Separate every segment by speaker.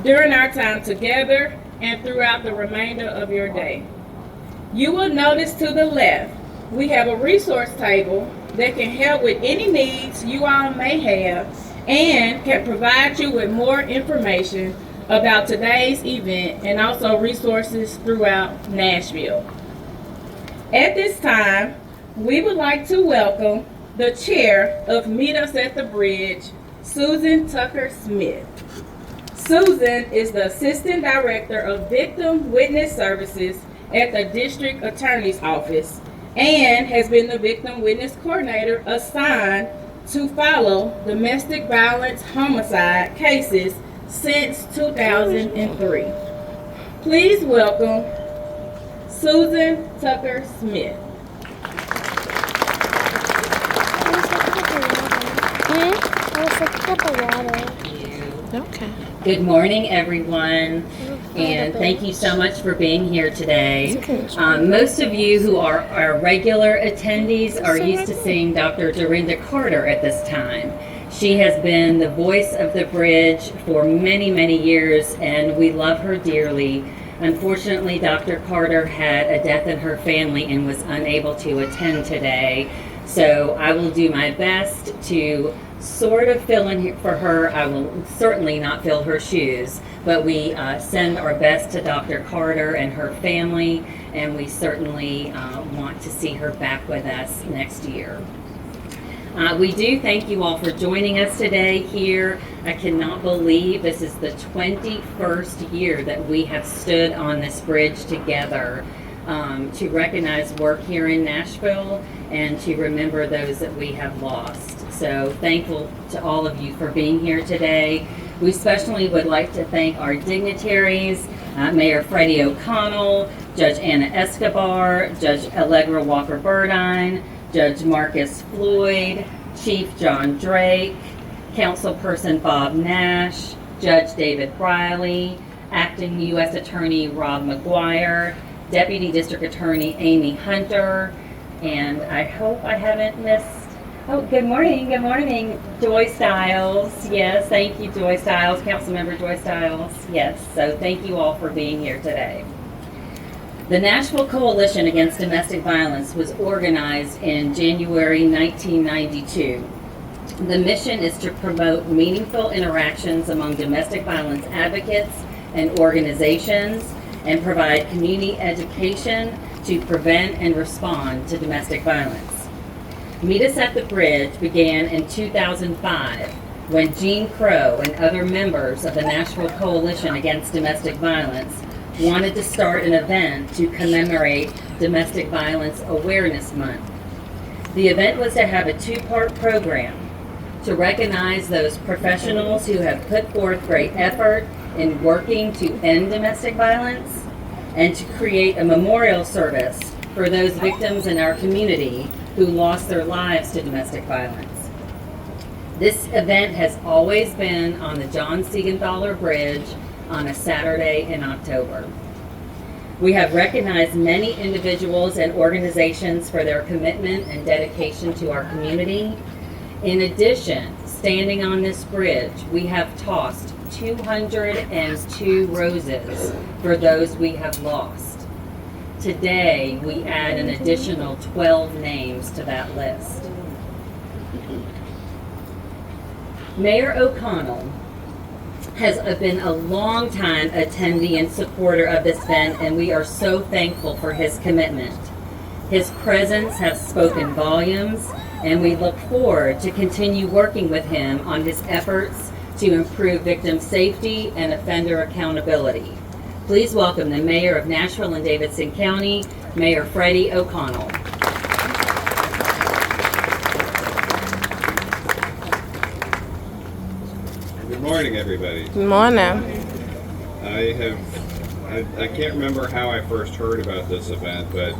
Speaker 1: during our time together and throughout the remainder of your day. You will notice to the left, we have a resource table that can help with any needs you all may have and can provide you with more information about today's event and also resources throughout Nashville. At this time, we would like to welcome the chair of Meet Us at the Bridge, Susan Tucker Smith. Susan is the Assistant Director of Victim Witness Services at the District Attorney's Office and has been the Victim Witness Coordinator assigned to follow domestic violence homicide cases since 2003. Please welcome Susan Tucker Smith.
Speaker 2: Okay.
Speaker 3: Good morning, everyone, and thank you so much for being here today. Most of you who are our regular attendees are used to seeing Dr. Dorinda Carter at this time. She has been the voice of the bridge for many, many years, and we love her dearly. Unfortunately, Dr. Carter had a death in her family and was unable to attend today. So I will do my best to sort of fill in for her. I will certainly not fill her shoes, but we send our best to Dr. Carter and her family, and we certainly want to see her back with us next year. We do thank you all for joining us today here. I cannot believe this is the 21st year that we have stood on this bridge together to recognize work here in Nashville and to remember those that we have lost. So thankful to all of you for being here today. We especially would like to thank our dignitaries, Mayor Freddie O'Connell, Judge Anna Escobar, Judge Allegra Walker-Burdine, Judge Marcus Floyd, Chief John Drake, Councilperson Bob Nash, Judge David Briley, Acting U.S. Attorney Rob McGuire, Deputy District Attorney Amy Hunter, and I hope I haven't missed. Oh, good morning, Joy Stiles. Yes, thank you, Joy Stiles, Councilmember Joy Stiles. Yes, so thank you all for being here today. The Nashville Coalition Against Domestic Violence was organized in January 1992. The mission is to promote meaningful interactions among domestic violence advocates and organizations and provide community education to prevent and respond to domestic violence. Meet Us at the Bridge began in 2005 when Gene Crow and other members of the Nashville Coalition Against Domestic Violence wanted to start an event to commemorate Domestic Violence Awareness Month. The event was to have a two-part program to recognize those professionals who have put forth great effort in working to end domestic violence and to create a memorial service for those victims in our community who lost their lives to domestic violence. This event has always been on the John Siegenthaler Bridge on a Saturday in October. We have recognized many individuals and organizations for their commitment and dedication to our community. In addition, standing on this bridge, we have tossed 202 roses for those we have lost. Today, we add an additional 12 names to that list. Mayor O'Connell has been a long-time attendee and supporter of this event, and we are so thankful for his commitment. His presence has spoken volumes, and we look forward to continue working with him on his efforts to improve victim safety and offender accountability. Please welcome the Mayor of Nashville and Davidson County, Mayor Freddie O'Connell.
Speaker 4: Good morning, everybody.
Speaker 2: Good morning.
Speaker 4: I can't remember how I first heard about this event, but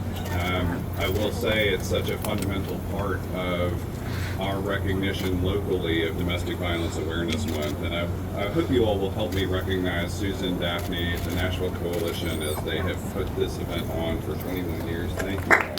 Speaker 4: I will say it's such a fundamental part of our recognition locally of Domestic Violence Awareness Month, and I hope you all will help me recognize Susan, Daphne, the Nashville Coalition, as they have put this event on for 21 years. Thank you all.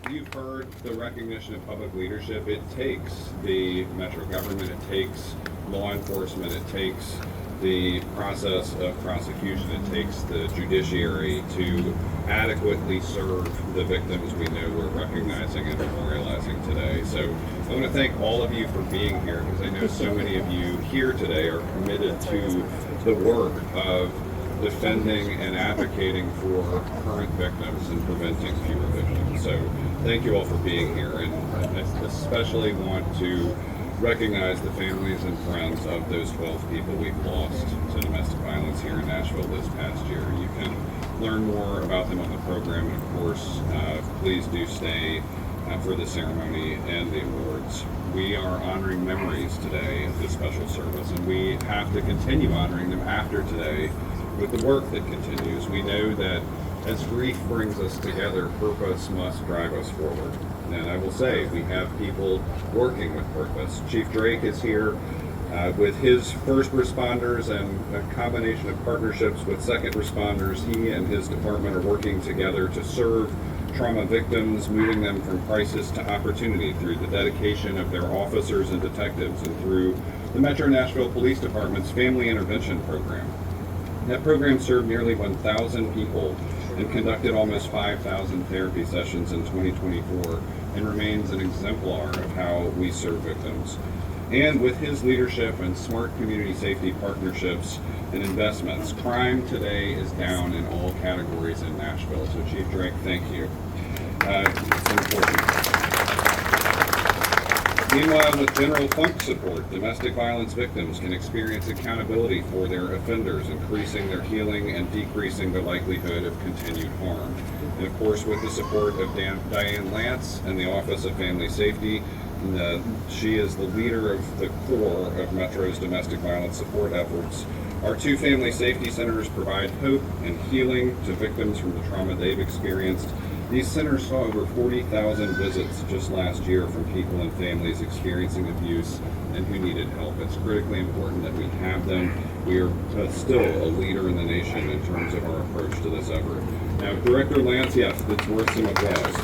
Speaker 4: And you've heard, the recognition of public leadership, it takes the metro government, it takes law enforcement, it takes the process of prosecution, it takes the judiciary to adequately serve the victims we know we're recognizing and memorializing today. So I want to thank all of you for being here, because I know so many of you here today are committed to the work of defending and advocating for current victims and preventing future victims. So thank you all for being here, and I especially want to recognize the families and friends of those 12 people we've lost to domestic violence here in Nashville this past year. You can learn more about them on the program, and of course, please do stay for the ceremony and the awards. We are honoring memories today of this special service, and we have to continue honoring them after today with the work that continues. We know that as grief brings us together, purpose must drive us forward. And I will say, we have people working with purpose. Chief Drake is here with his first responders and a combination of partnerships with second responders. He and his department are working together to serve trauma victims, moving them from crisis to opportunity through the dedication of their officers and detectives, and through the Metro Nashville Police Department's Family Intervention Program. That program served nearly 1,000 people and conducted almost 5,000 therapy sessions in 2024, and remains an exemplar of how we serve victims. And with his leadership and smart community safety partnerships and investments, crime today is down in all categories in Nashville. So Chief Drake, thank you. It's important. Meanwhile, with general funk support, domestic violence victims can experience accountability for their offenders, increasing their healing and decreasing the likelihood of continued harm. And of course, with the support of Diane Lance and the Office of Family Safety, she is the leader of the core of Metro's domestic violence support efforts. Our two family safety centers provide hope and healing to victims from the trauma they've experienced. These centers saw over 40,000 visits just last year from people and families experiencing abuse and who needed help. It's critically important that we have them. We are still a leader in the nation in terms of our approach to this effort. Now, Director Lance, yes, it's worth some applause.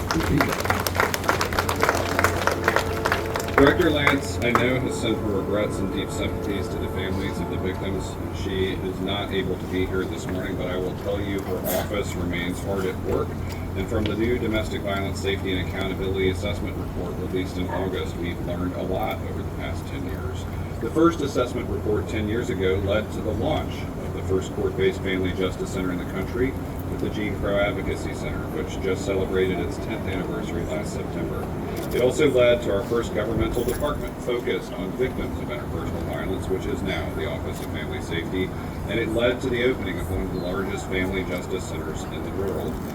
Speaker 4: Director Lance, I know, has sent her regrets and deep sympathies to the families of the victims. She is not able to be here this morning, but I will tell you her office remains hard at work. And from the new Domestic Violence Safety and Accountability Assessment Report released in August, we've learned a lot over the past 10 years. The first assessment report 10 years ago led to the launch of the first court-based family justice center in the country, with the Gene Crow Advocacy Center, which just celebrated its 10th anniversary last September. It also led to our first governmental department focused on victims of interpersonal violence, which is now the Office of Family Safety, and it led to the opening of one of the largest family justice centers in the world.